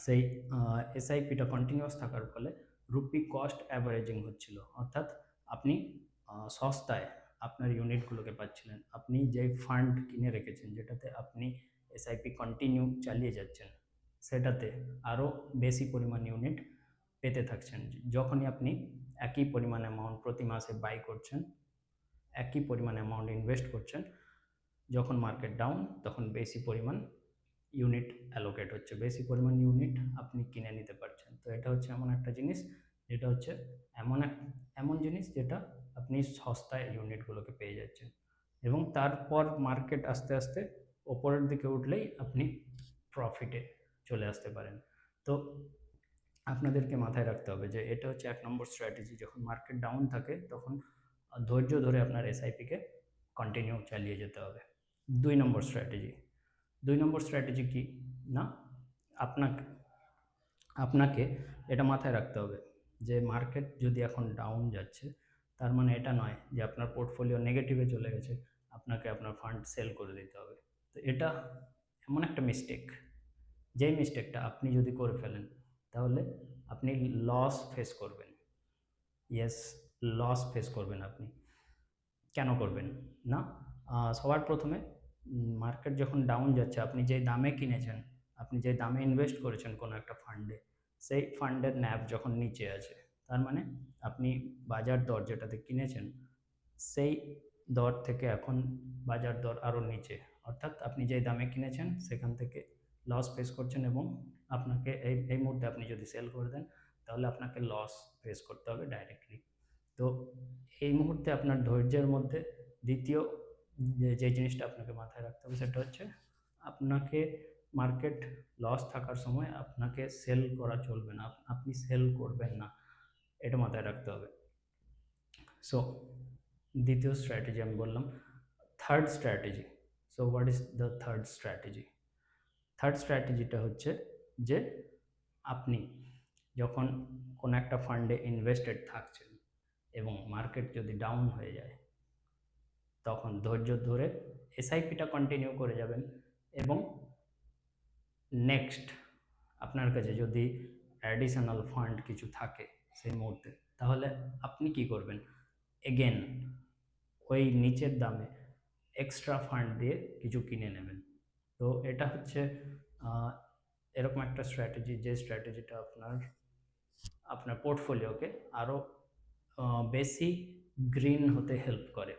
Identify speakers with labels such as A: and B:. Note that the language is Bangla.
A: সেই এসআইপিটা কন্টিনিউয়াস থাকার ফলে রুপি কস্ট অ্যাভারেজিং হচ্ছিল, অর্থাৎ আপনি সস্তায় আপনার ইউনিটগুলোকে পাচ্ছিলেন। আপনি যে ফান্ড কিনে রেখেছেন, যেটাতে আপনি এসআইপি কন্টিনিউ চালিয়ে যাচ্ছেন, সেটাতে আরও বেশি পরিমাণ ইউনিট পেতে থাকছেন। যখনই আপনি একই পরিমাণ অ্যামাউন্ট প্রতি মাসে বাই করছেন, একই পরিমাণ অ্যামাউন্ট ইনভেস্ট করছেন, যখন মার্কেট ডাউন তখন বেশি পরিমাণ ইউনিট অ্যালোকেট হচ্ছে, বেশি পরিমাণ ইউনিট আপনি কিনে নিতে পারছেন। তো এটা হচ্ছে এমন একটা জিনিস যেটা হচ্ছে এমন জিনিস যেটা আপনি সস্তায় ইউনিটগুলোকে পেয়ে যাচ্ছেন, এবং তারপর মার্কেট আস্তে আস্তে ওপরের দিকে উঠলেই আপনি প্রফিটে চলে আসতে পারেন। তো আপনাদেরকে মাথায় রাখতে হবে যে এটা হচ্ছে 1 নম্বর স্ট্র্যাটেজি। যখন মার্কেট ডাউন থাকে তখন ধৈর্য ধরে আপনার এসআইপিকে কন্টিনিউ চালিয়ে যেতে হবে। 2 নম্বর স্ট্র্যাটেজি, 2 নম্বর স্ট্র্যাটেজি কি না, আপনাকে আপনাকে এটা মাথায় রাখতে হবে যে মার্কেট যদি এখন ডাউন যাচ্ছে, তার মানে এটা নয় যে আপনার পোর্টফোলিও নেগেটিভে চলে গেছে, আপনাকে আপনার ফান্ড সেল করে দিতে হবে। তো এটা এমন একটা মিস্টেক, যেই মিস্টেকটা আপনি যদি করে ফেলেন তাহলে আপনি লস ফেস করবেন। ইয়েস, লস ফেস করবেন আপনি। কেন করবেন না? সবার প্রথমে মার্কেট যখন ডাউন যাচ্ছে, আপনি যে দামে কিনেছেন, আপনি যে দামে ইনভেস্ট করেছেন কোনো একটা ফান্ডে, সেই ফান্ডের ন্যাভ যখন নিচে আছে, তার মানে আপনি বাজার দর যেটাতে কিনেছেন সেই দর থেকে এখন বাজার দর আরও নিচে, অর্থাৎ আপনি যে দামে কিনেছেন সেখান থেকে লস ফেস করছেন, এবং আপনাকে এই মুহূর্তে আপনি যদি সেল করে দেন তাহলে আপনাকে লস ফেস করতে হবে ডাইরেক্টলি। তো এই মুহূর্তে আপনার ধৈর্যের মধ্যে দ্বিতীয় যে জিনিসটা আপনাকে মাথায় রাখতে হবে সেটা হচ্ছে আপনাকে মার্কেট লস থাকার সময় আপনাকে সেল করা চলবে না, আপনি সেল করবেন না, এটা মাথায় রাখতে হবে। সো দ্বিতীয় স্ট্র্যাটেজি আমি বললাম। Third strategy, so what is the third strategy? Third স্ট্র্যাটেজিটা হচ্ছে যে আপনি যখন কোনো একটা ফান্ডে ইনভেস্টেড থাকছেন এবং মার্কেট যদি ডাউন হয়ে যায়, তখন ধৈর্য ধরে এসআইপিটা কন্টিনিউ করে যাবেন, এবং নেক্সট আপনার কাছে যদি অ্যাডিশনাল ফান্ড কিছু থাকে সেই মুহূর্তে, তাহলে আপনি কি করবেন? এগেন ওই নিচের দামে এক্সট্রা ফান্ড দিয়ে কিছু কিনে নেবেন। তো এটা হচ্ছে এরকম একটা স্ট্র্যাটেজি, যে স্ট্র্যাটেজিটা আপনার পোর্টফোলিওকে আরও বেশি গ্রিন হতে হেল্প করে।